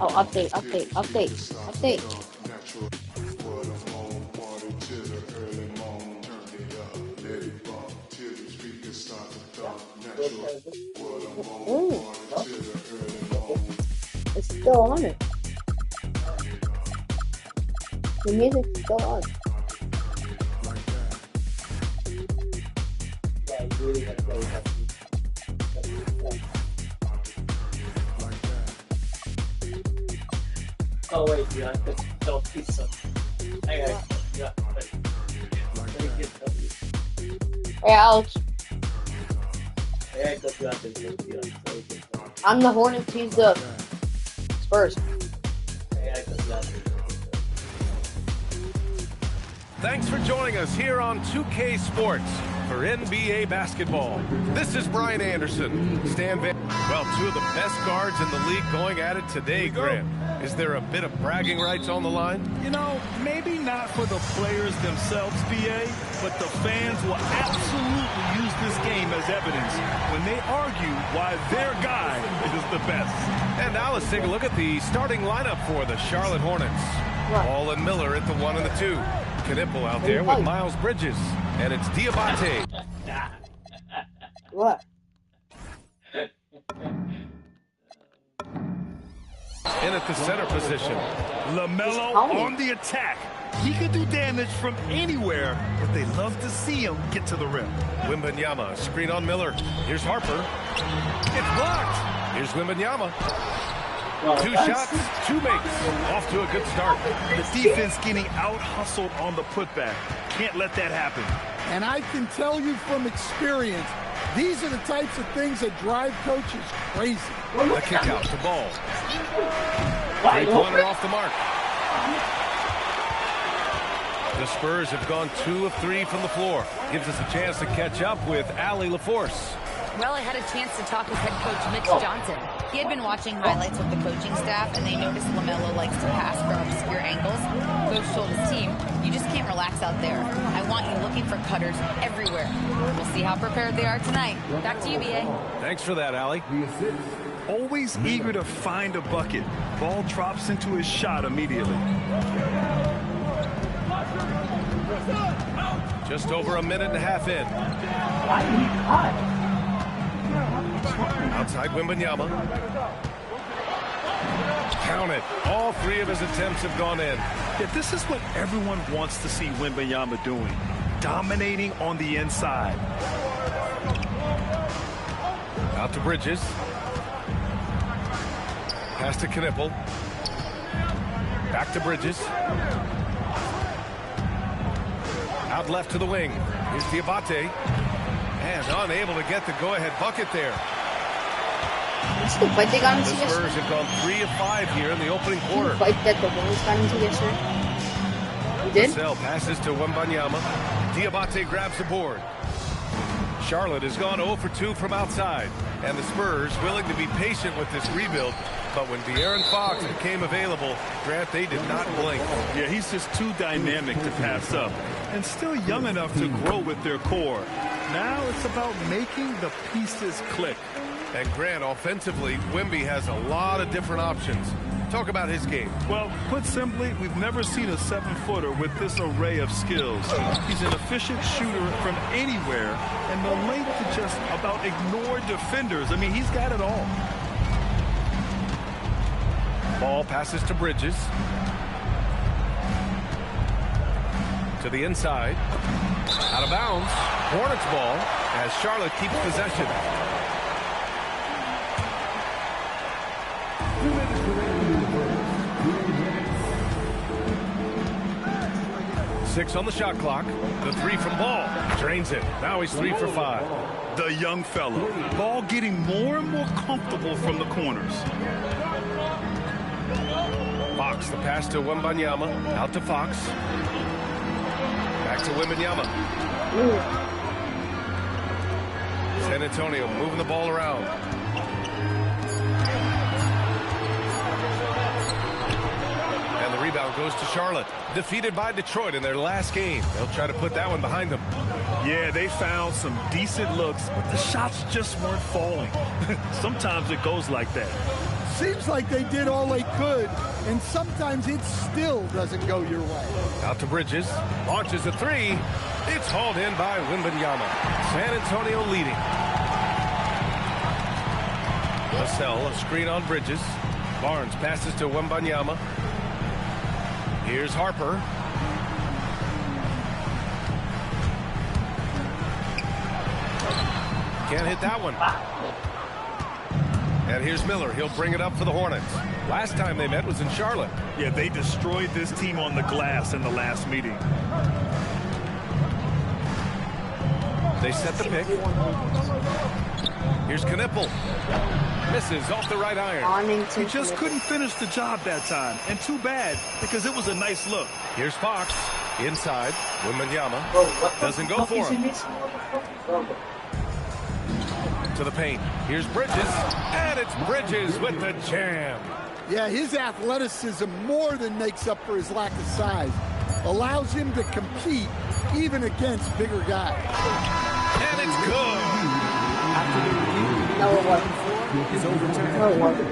Oh, update. Ooh, it's still on it. The music's still on. Oh wait, dude, I could tell pizza. I gotta, yeah, but let me get those. Hey, Alex. I gotta go through that business, I'm the Hornets, he's the Spurs. I gotta go through that business. Thanks for joining us here on 2K Sports for NBA basketball. This is Brian Anderson. Well, two of the best guards in the league going at it today, Grant. Is there a bit of bragging rights on the line? You know, maybe not for the players themselves, BA, but the fans will absolutely use this game as evidence when they argue why their guy is the best. And now let's take a look at the starting lineup for the Charlotte Hornets. Ball and Miller at the 1 and the 2. Knipple out there with Miles Bridges. And it's Diabate. What? In at the center position. LaMelo on the attack. He could do damage from anywhere, but they love to see him get to the rim. Wembanyama, screen on Miller. Here's Harper. It's blocked. Here's Wembanyama. 2 shots, 2 makes. Off to a good start. The defense getting out-hustled on the putback. Can't let that happen. And I can tell you from experience, these are the types of things that drive coaches crazy. A kick out to Ball. 3-pointer off the mark. The Spurs have gone 2 of 3 from the floor. Gives us a chance to catch up with Allie LaForce. Well, I had a chance to talk with head coach Mitch Johnson. He had been watching highlights with the coaching staff, and they noticed LaMelo likes to pass from obscure angles. Coach told his team, you just can't relax out there. I want you looking for cutters everywhere. We'll see how prepared they are tonight. Back to you, BA. Thanks for that, Allie. Always eager to find a bucket. Ball drops into his shot immediately. Just over a minute and a half in. Outside Wembanyama. Count it. All 3 of his attempts have gone in. Yeah, this is what everyone wants to see Wembanyama doing. Dominating on the inside. Out to Bridges. Pass to Knipple. Back to Bridges. Out left to the wing. Here's Diabate. And unable to get the go-ahead bucket there. The fight they got into The Spurs have gone 3 of 5 here in the opening quarter. The fight that the Wolves got into yesterday. You did? Vassell passes to Wembanyama. Diabate grabs the board. Charlotte has gone 0 for 2 from outside. And the Spurs willing to be patient with this rebuild. But when De'Aaron Fox became available, Grant, they did not blink. Yeah, he's just too dynamic to pass up. And still young enough to grow with their core. Now it's about making the pieces click. And Grant, offensively, Wemby has a lot of different options. Talk about his game. Well, put simply, we've never seen a 7-footer with this array of skills. He's an efficient shooter from anywhere, and the length to just about ignore defenders. I mean, he's got it all. Ball passes to Bridges. To the inside. Out of bounds. Hornets ball as Charlotte keeps possession. 6 on the shot clock. The 3 from Ball. Drains it. Now he's 3 for 5. The young fellow. Ball getting more and more comfortable from the corners. Fox, the pass to Wembanyama. Out to Fox. Back to Wembanyama. San Antonio moving the ball around. And the rebound goes to Charlotte. Defeated by Detroit in their last game. They'll try to put that one behind them. Yeah, they found some decent looks, but the shots just weren't falling. Sometimes it goes like that. seems like they did all they could, and sometimes it still doesn't go your way. Out to Bridges, launches a three. It's hauled in by Wembanyama. San Antonio leading. Vassell, a screen on Bridges. Barnes passes to Wembanyama. Here's Harper. Can't hit that one. And here's Miller. He'll bring it up for the Hornets. Last time they met was in Charlotte. Yeah, they destroyed this team on the glass in the last meeting. They set the pick. Here's Knipple. Misses off the right iron. He just couldn't finish the job that time. And too bad, because it was a nice look. Here's Fox. Inside. Wembanyama. Doesn't go for him. To the paint. Here's Bridges. And it's Bridges with the jam. Yeah, his athleticism more than makes up for his lack of size. Allows him to compete even against bigger guys. And it's good. No, it wasn't. No, it wasn't.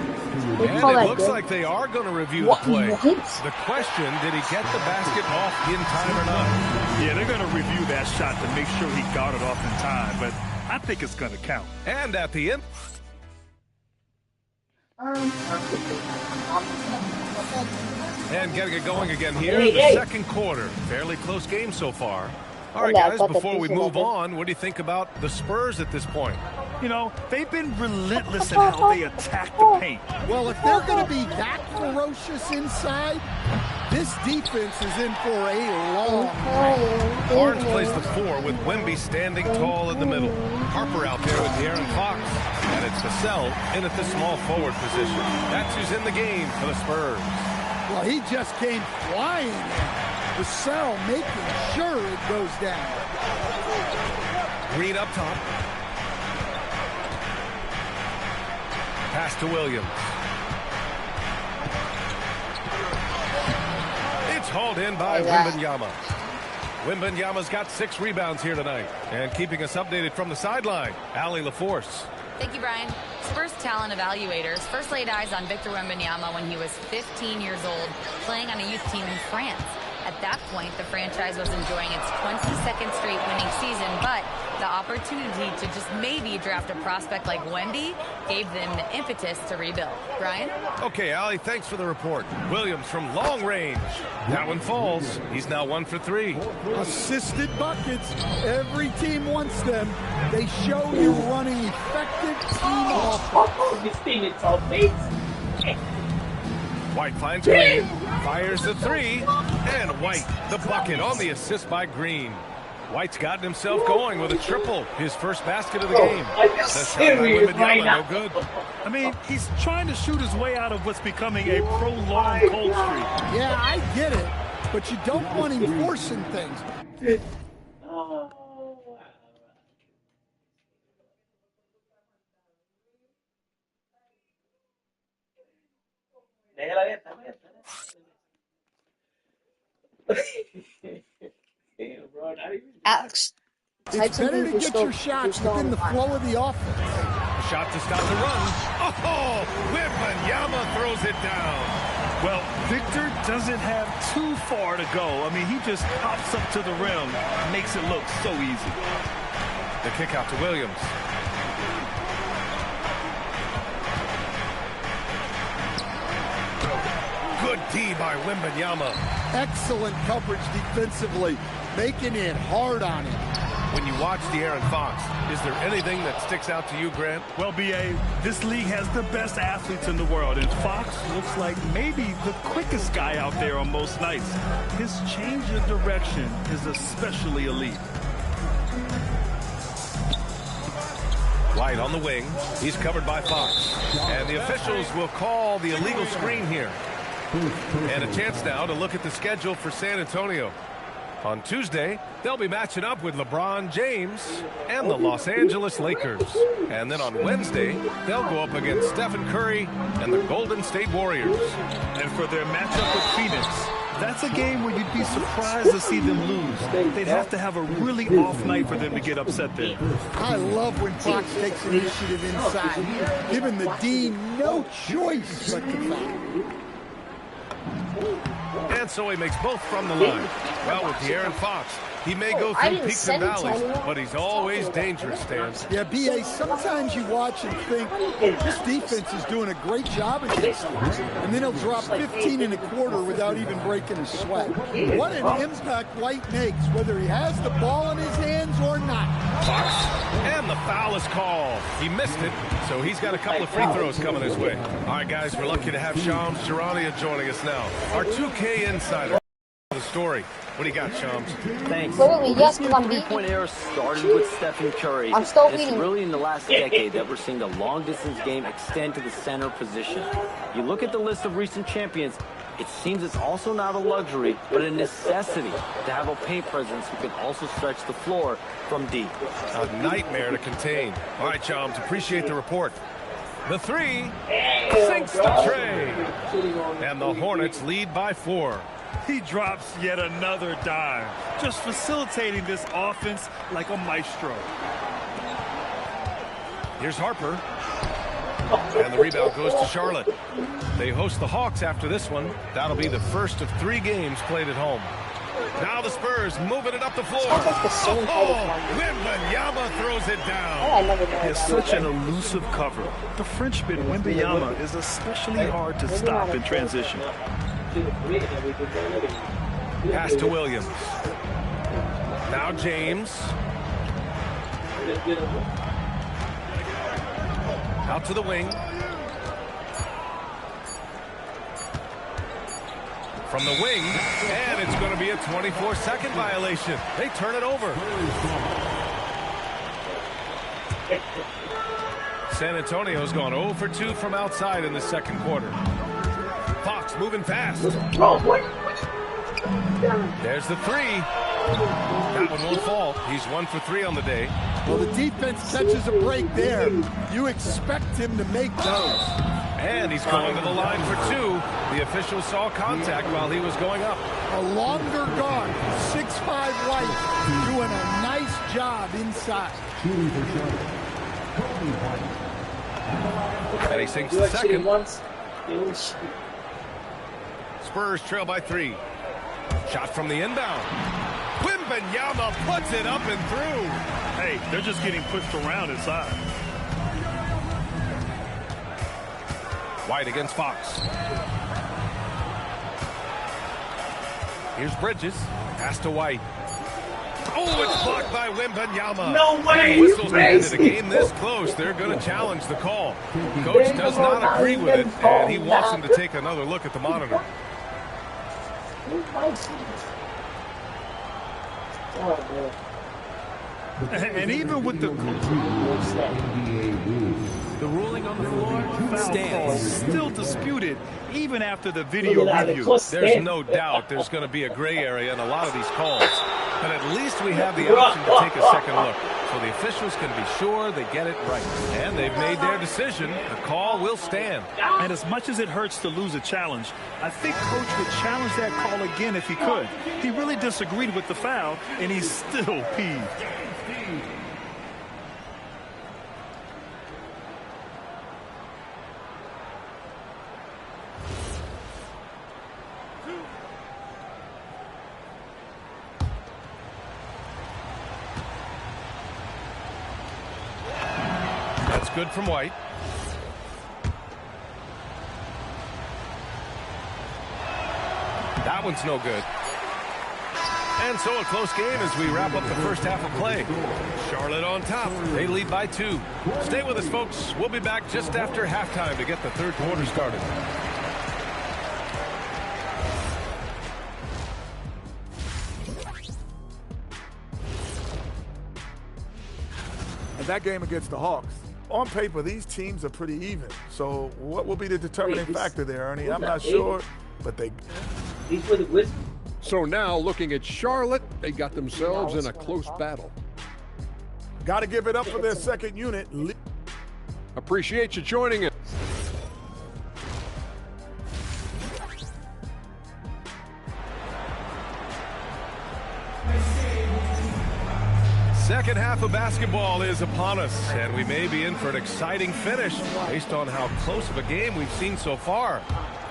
And it looks like they are going to review the play. The question, did he get the basket off in time or not? Yeah, they're going to review that shot to make sure he got it off in time, but I think it's going to count. And at the end. And getting it going again here in the second quarter. Fairly close game so far. All right, guys, before we move on, what do you think about the Spurs at this point? You know, they've been relentless in how they attack the paint. Well, if they're going to be that ferocious inside, this defense is in for a long run. Barnes plays the 4 with Wemby standing tall in the middle. Harper out there with De'Aaron Fox. And it's Vassell in at the small forward position. That's who's in the game for the Spurs. Well, he just came flying in. Vassell making sure it goes down. Green up top. Pass to Williams. It's hauled in by Wembanyama. Wembanyama's got 6 rebounds here tonight. And keeping us updated from the sideline, Allie LaForce. Thank you, Brian. Spurs talent evaluators first laid eyes on Victor Wembanyama when he was 15 years old, playing on a youth team in France. At that point, the franchise was enjoying its 22nd straight winning season, but the opportunity to just maybe draft a prospect like Wemby gave them the impetus to rebuild. Brian? Okay, Allie, thanks for the report. Williams from long range. That one falls. He's now 1 for 3. Assisted buckets. Every team wants them. They show you running effective team offense. White finds Green, fires the 3, and White, the bucket on the assist by Green. White's gotten himself going with a triple, his first basket of the game. The shot by Wembanyama, no good. I mean, he's trying to shoot his way out of what's becoming a prolonged cold streak. Yeah, I get it, but you don't want him forcing things. Alex, It's better to get your shots within the flow of the offense. Shot to stop the run. Oh, Wembanyama throws it down. Well, Victor doesn't have too far to go. I mean, he just pops up to the rim, makes it look so easy. The kick out to Williams. Good D by Wembanyama. Excellent coverage defensively, making it hard on him. When you watch De'Aaron Fox, is there anything that sticks out to you, Grant? Well, B.A., this league has the best athletes in the world, and Fox looks like maybe the quickest guy out there on most nights. His change of direction is especially elite. White on the wing. He's covered by Fox. And the officials will call the illegal screen here. And a chance now to look at the schedule for San Antonio. On Tuesday, they'll be matching up with LeBron James and the Los Angeles Lakers. And then on Wednesday, they'll go up against Stephen Curry and the Golden State Warriors. And for their matchup with Phoenix, That's a game where you'd be surprised to see them lose. They'd have to have a really off night for them to get upset there. I love when Fox takes initiative inside, giving the D no choice but to foul. And so he makes both from the line. Well, with De'Aaron Fox, he may go through peaks and valleys, but he's always dangerous, Stan. Yeah, B.A., sometimes you watch and think, this defense is doing a great job against him. And then he'll drop 15 in a quarter without even breaking a sweat. What an impact White makes, whether he has the ball in his hands or not. Fox, and the foul is called. He missed it, so he's got a couple of free throws coming his way. All right, guys, we're lucky to have Shams Charania joining us now. Our 2K insider. The story. What do you got, Shams? Thanks. Clearly, yes, because I'm The beating. three-point era started with Stephen Curry. I'm still It's beating. really in the last decade that we're seeing the long-distance game extend to the center position. You look at the list of recent champions, it seems it's also not a luxury, but a necessity to have a paint presence who can also stretch the floor from deep. A nightmare to contain. All right, Shams, appreciate the report. The three sinks to Trey. And the Hornets lead by 4. He drops yet another dime, just facilitating this offense like a maestro. Here's Harper. And the rebound goes to Charlotte. They host the Hawks after this one. That'll be the first of 3 games played at home. Now the Spurs moving it up the floor. Sounds like the same type of one. Wembanyama throws it down. I never know. He has such an elusive cover. The Frenchman Wembanyama is especially hard to stop in transition. Pass to Williams. Now James. Out to the wing. From the wing, and it's going to be a 24-second violation. They turn it over. San Antonio's gone 0 for 2 from outside in the second quarter. Fox moving fast. There's the 3. That one won't fall. He's 1 for 3 on the day. Well, the defense catches a break there. You expect him to make those. And he's going to the line for 2. The official saw contact while he was going up. A longer guard, 6'5" White, doing a nice job inside. And he sinks the second. Spurs trail by 3. Shot from the inbound. Wembanyama puts it up and through. Hey, they're just getting pushed around inside. White against Fox. Here's Bridges. Pass to White. Oh, it's blocked by Wembanyama. No way! The whistle's been ended. A game this close, they're going to challenge the call. Coach does not agree with it, and he wants him to take another look at the monitor. And even with the ruling on the floor stands still disputed even after the video review. There's no doubt there's going to be a gray area in a lot of these calls, but at least we have the option to take a second look, so the officials can be sure they get it right. And they've made their decision. The call will stand. And as much as it hurts to lose a challenge, I think Coach would challenge that call again if he could. He really disagreed with the foul, and he's still peeved. That's good from White. That one's no good. And so a close game as we wrap up the first half of play. Charlotte on top. They lead by 2. Stay with us, folks. We'll be back just after halftime to get the third quarter started. And that game against the Hawks, on paper, these teams are pretty even. So what will be the determining factor there, Ernie? I'm not sure, but they... So now, looking at Charlotte, they got themselves in a close battle. Got to give it up for their second unit. Appreciate you joining us. Second half of basketball is upon us, and we may be in for an exciting finish based on how close of a game we've seen so far.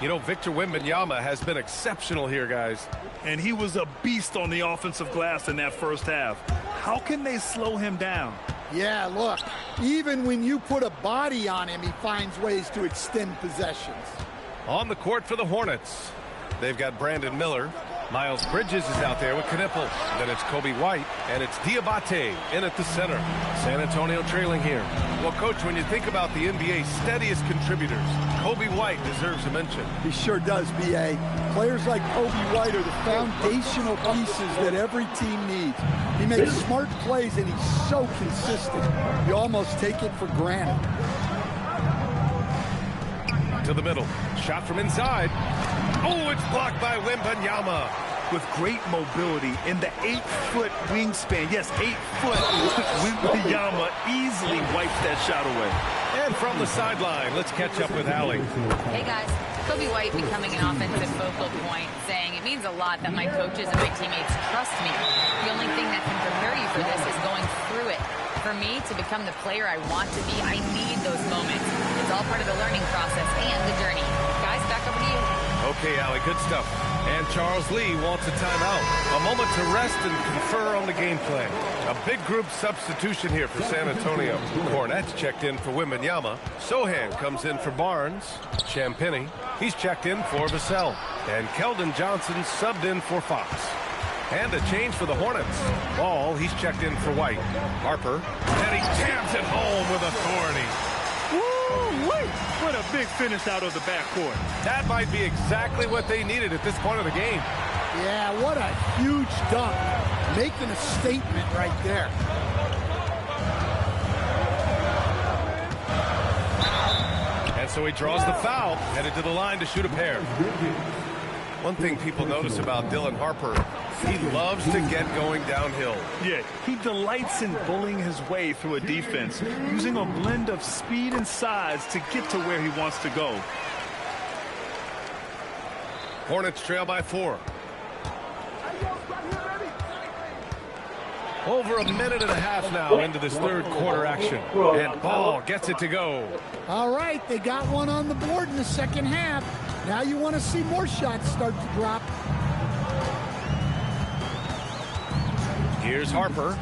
You know, Victor Wembanyama has been exceptional here, guys. And he was a beast on the offensive glass in that first half. How can they slow him down? Yeah, look, even when you put a body on him, he finds ways to extend possessions. On the court for the Hornets, they've got Brandon Miller. Miles Bridges is out there with Knipple. Then it's Kobe White, and it's Diabate in at the center. San Antonio trailing here. Well, Coach, when you think about the NBA's steadiest contributors, Kobe White deserves a mention. He sure does, B.A. Players like Kobe White are the foundational pieces that every team needs. He makes smart plays, and he's so consistent. You almost take it for granted. To the middle. Shot from inside. Oh, it's blocked by Wembanyama. With great mobility in the 8-foot wingspan. Yes, 8-foot. Wembanyama easily wipes that shot away. And from the sideline, let's catch up with Allie. Hey guys, Kobe White becoming an offensive focal point, saying it means a lot that my coaches and my teammates trust me. The only thing that can prepare you for this is going through it. For me to become the player I want to be, I need those moments. It's all part of the learning process and the journey. Guys, back over to you. Okay, Allie, good stuff. And Charles Lee wants a timeout. A moment to rest and confer on the game plan. A big group substitution here for San Antonio. Cornette's checked in for Wembanyama. Sohan comes in for Barnes. Champagnie, he's checked in for Vassell. And Keldon Johnson subbed in for Fox. And a change for the Hornets. Ball, he's checked in for White. Harper, and he jams it home with authority. Woo-wee! What a big finish out of the backcourt. That might be exactly what they needed at this point of the game. Yeah, what a huge dunk. Making a statement right there. And so he draws the foul, headed to the line to shoot a pair. One thing people notice about Dylan Harper, he loves to get going downhill. Yeah, he delights in bullying his way through a defense, using a blend of speed and size to get to where he wants to go. Hornets trail by 4. Over a minute and a half now into this third quarter action. And Ball gets it to go. All right, they got one on the board in the second half. Now you want to see more shots start to drop. Here's Harper.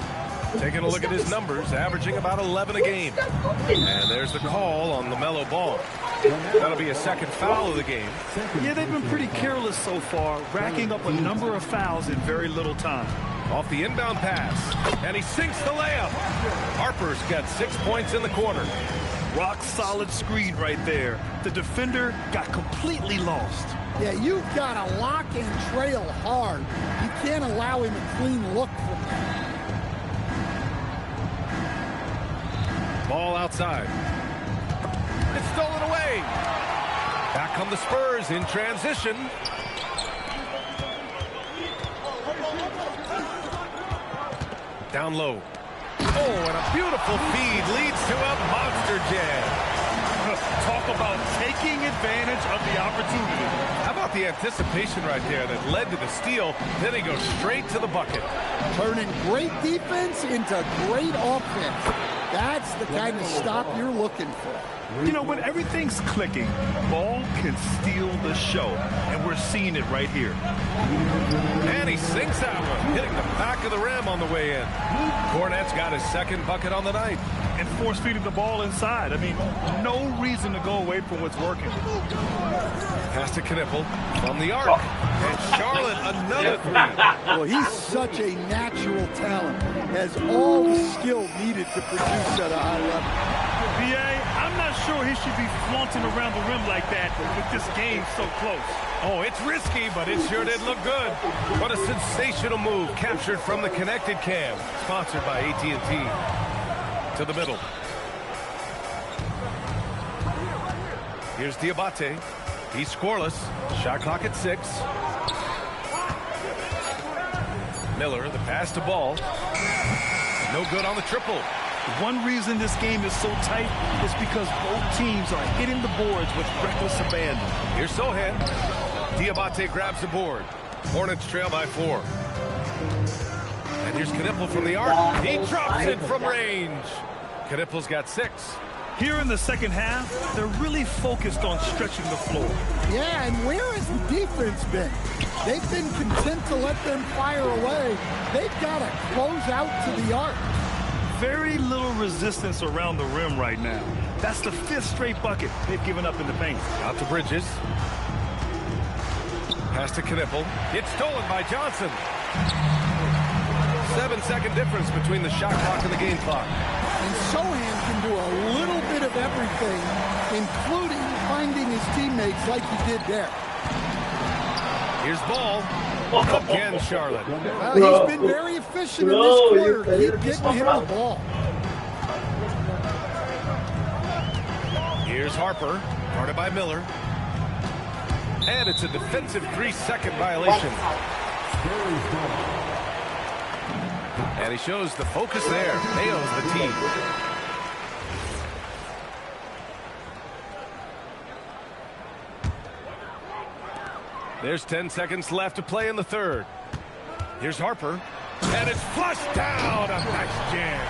Taking a look at his numbers, averaging about 11 a game. And there's the call on LaMelo Ball. That'll be a second foul of the game. Yeah, they've been pretty careless so far, racking up a number of fouls in very little time. Off the inbound pass, and he sinks the layup. Harper's got 6 points in the quarter. Rock solid screen right there. The defender got completely lost. Yeah, you've got to lock and trail hard. You can't allow him a clean look from that. Ball outside. It's stolen away. Back come the Spurs in transition. Down low. Oh, and a beautiful feed leads to a monster jam. Talk about taking advantage of the opportunity. How about the anticipation right there that led to the steal? Then he goes straight to the bucket. Turning great defense into great offense. That's the kind of stop you're looking for. You know, when everything's clicking, Ball can steal the show, and we're seeing it right here. And he sinks that one, hitting the back of the rim on the way in. Cornette's got his second bucket on the night. And force feeding the ball inside. I mean, no reason to go away from what's working. Pass to Knipple from the arc. And Charlotte, another three. Well, he's such a natural talent. Has all the skill needed to produce at a high level. B.A., I'm not sure he should be flaunting around the rim like that with this game so close. Oh, it's risky, but it sure did look good. What a sensational move captured from the Connected Cam. Sponsored by AT&T. To the middle. Here's Diabate. He's scoreless. Shot clock at 6. Miller, the pass to Ball. No good on the triple. One reason this game is so tight is because both teams are hitting the boards with reckless abandon. Here's Sohan. Diabate grabs the board. Hornets trail by 4. And Here's Knipple from the arc. He drops it from range. Knipple's got 6. Here in the second half, they're really focused on stretching the floor. Yeah, and where has the defense been? They've been content to let them fire away. They've got to close out to the arc. Very little resistance around the rim right now. That's the 5th straight bucket they've given up in the paint. Out to Bridges. Pass to Knipple. It's stolen by Johnson. 7-second difference between the shot clock and the game clock. And Sohan can do a little bit of everything, including finding his teammates like he did there. Here's Ball. Again, Charlotte. Well, he's been very efficient in this quarter. Keep getting him the ball. Here's Harper, guarded by Miller. And it's a defensive 3-second violation. And he shows the focus there. Nails the team. There's 10 seconds left to play in the third. Here's Harper. And it's flushed down. A nice jam.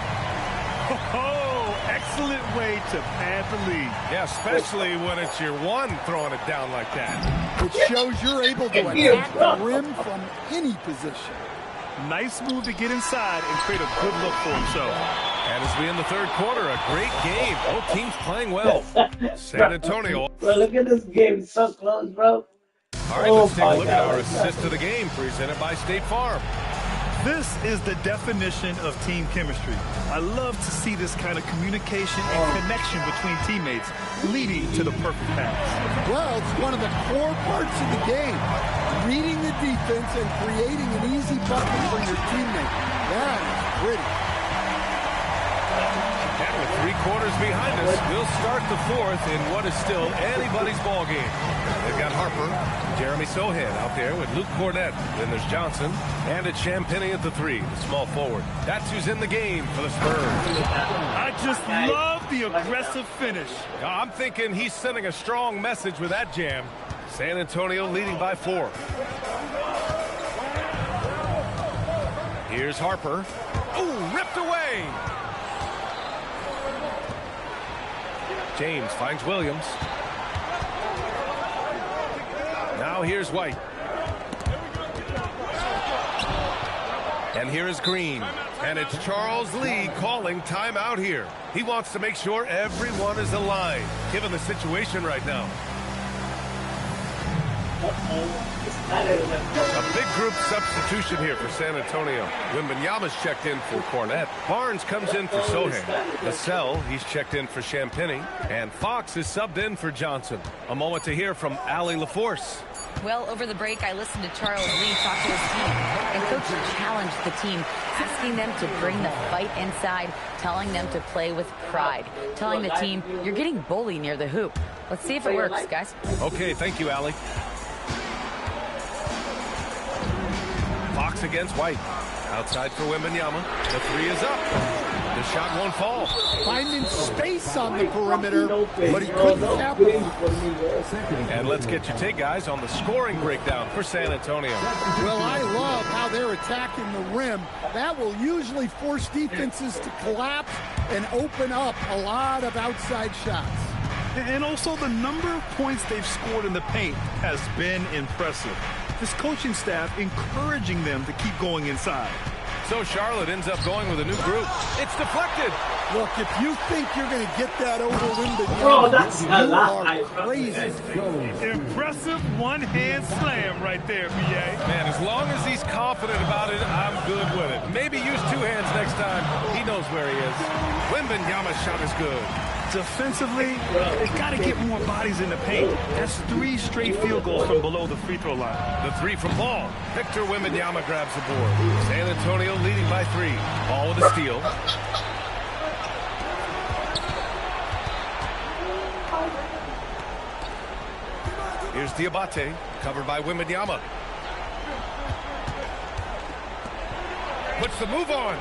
Oh, excellent way to pad the lead. Yeah, especially when it's your one throwing it down like that. It shows you're able to attack the rim from any position. Nice move to get inside and create a good look for himself. And as we in the third quarter, a great game. Both teams playing well. San Antonio. Bro, look at this game. It's so close, bro. All right, let's take a look at our assist of the game presented by State Farm. This is the definition of team chemistry. I love to see this kind of communication and connection between teammates leading to the perfect pass. Well, it's one of the core parts of the game. Reading the defense and creating an easy bucket for your teammate. That is pretty. And with 3 quarters behind us, we'll start the fourth in what is still anybody's ball game. They've got Harper, Jeremy Sohan out there with Luke Cornett. Then there's Johnson, and it's Champagnie at the 3, the small forward. That's who's in the game for the Spurs. I just love the aggressive finish. I'm thinking he's sending a strong message with that jam. San Antonio leading by 4. Here's Harper. Ooh, ripped away. James finds Williams. Now here's White. And here is Green. And it's Charles Lee calling timeout here. He wants to make sure everyone is aligned, given the situation right now. A big group substitution here for San Antonio. Wembanyama's checked in for Cornett. Barnes comes in for Sohan. Vassell, he's checked in for Champagnie. And Fox is subbed in for Johnson. A moment to hear from Allie LaForce. Well, over the break, I listened to Charles Lee talk to his team. And Coach challenged the team, asking them to bring the fight inside, telling them to play with pride, telling the team, you're getting bullied near the hoop. Let's see if it works, guys. Okay, thank you, Allie. Fox against White. Outside for Wembanyama. The 3 is up. The shot won't fall. Finding space on the perimeter, but he couldn't capitalize. And let's get your take, guys, on the scoring breakdown for San Antonio. Well, I love how they're attacking the rim. That will usually force defenses to collapse and open up a lot of outside shots. And also the number of points they've scored in the paint has been impressive. This coaching staff encouraging them to keep going inside. So Charlotte ends up going with a new group. It's deflected. Look, if you think you're going to get that over Bro, that's you a are crazy. Impressive one-hand slam right there, B.A. Man, as long as he's confident about it, I'm good with it. Maybe use 2 hands next time. He knows where he is. Wembanyama's shot is good. Defensively, they've got to get more bodies in the paint. That's 3 straight field goals from below the free throw line. The 3 from Ball. Victor Wembanyama grabs the board. San Antonio leading by 3. Ball with a steal. Here's Diabate, covered by Wembanyama. Puts the move on.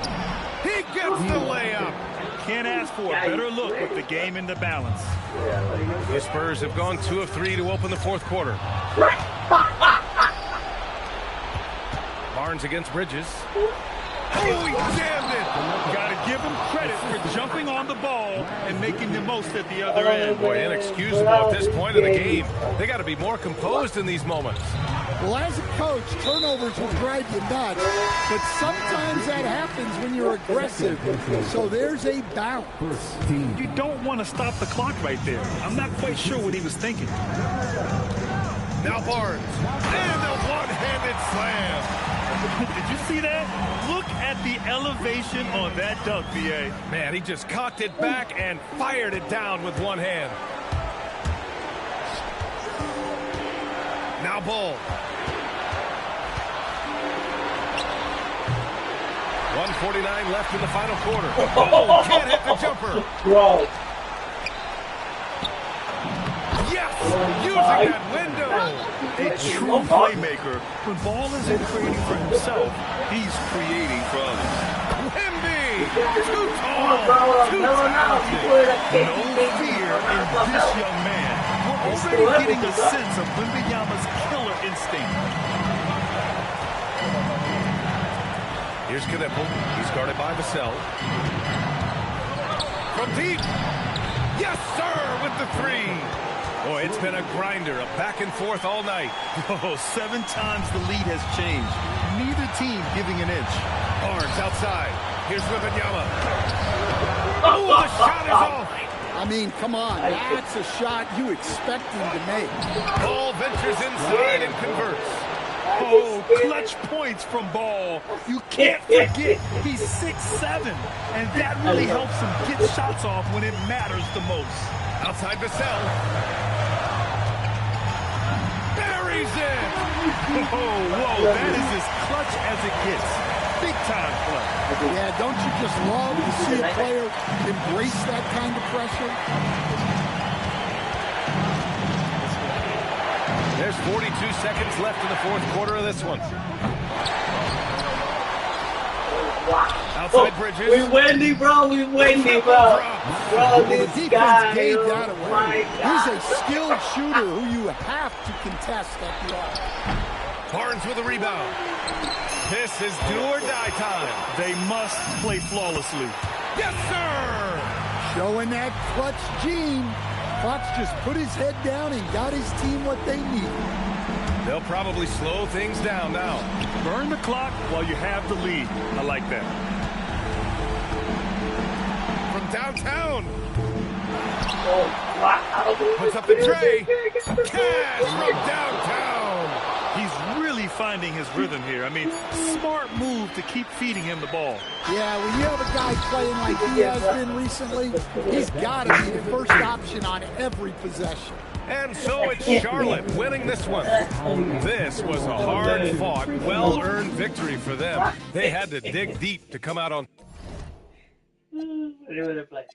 He gets the layup. Can't ask for a better look with the game in the balance. The Spurs have gone 2 of 3 to open the fourth quarter. Barnes against Bridges. Oh, he jammed it. Got to give him credit for jumping on the ball and making the most at the other end. Boy, inexcusable at this point in the game. They got to be more composed in these moments. Well, as a coach, turnovers will drive you nuts, but sometimes that happens when you're aggressive. So there's a balance. You don't want to stop the clock right there. I'm not quite sure what he was thinking. Now Barnes. And a one-handed slam. Did you see that? Look at the elevation on that dunk, B.A. Man, he just cocked it back and fired it down with one hand. Now Bull. 1:49 left in the final quarter. Oh, can't hit the jumper. Bro. Yes, using that window. A true playmaker. When ball isn't creating for himself, he's creating for others. Wemby, too tall, too talented. No fear in this young man. We're already getting a sense of Wembanyama's killer instinct. Here's Knipple. He's guarded by Vassell. From deep. Yes, sir, with the three. Boy, it's been a grinder, a back and forth all night. Oh, 7 times the lead has changed. Neither team giving an inch. Barnes outside. Here's Wembanyama. Oh, the shot is off. I mean, come on, that's a shot you expect him to make. Ball ventures inside and converts. Oh, clutch points from Ball. You can't forget he's 6'7", and that really helps him get shots off when it matters the most. Outside Vassell. Buries it. Whoa, that is as clutch as it gets. Big time clutch. Yeah, don't you just love to see a player embrace that kind of pressure? There's 42 seconds left in the fourth quarter of this one. Outside Bridges. We winning, bro. We winning, bro. Bro, The this defense guy. gave Oh that away. my He's a God. skilled shooter who you have to contest at the arc. Barnes with a rebound. This is do or die time. They must play flawlessly. Yes, sir. Showing that clutch gene. Fox just put his head down and got his team what they need. They'll probably slow things down now. Burn the clock while you have the lead. I like that. From downtown. Oh, wow. Puts up the tray. Cash from downtown. He's really finding his rhythm here. I mean, smart move to keep feeding him the ball. Yeah, when you have a guy playing like he has been recently, he's got to be the first option on every possession. And so it's Charlotte winning this one. This was a hard-fought, well-earned victory for them. They had to dig deep to come out on. Play.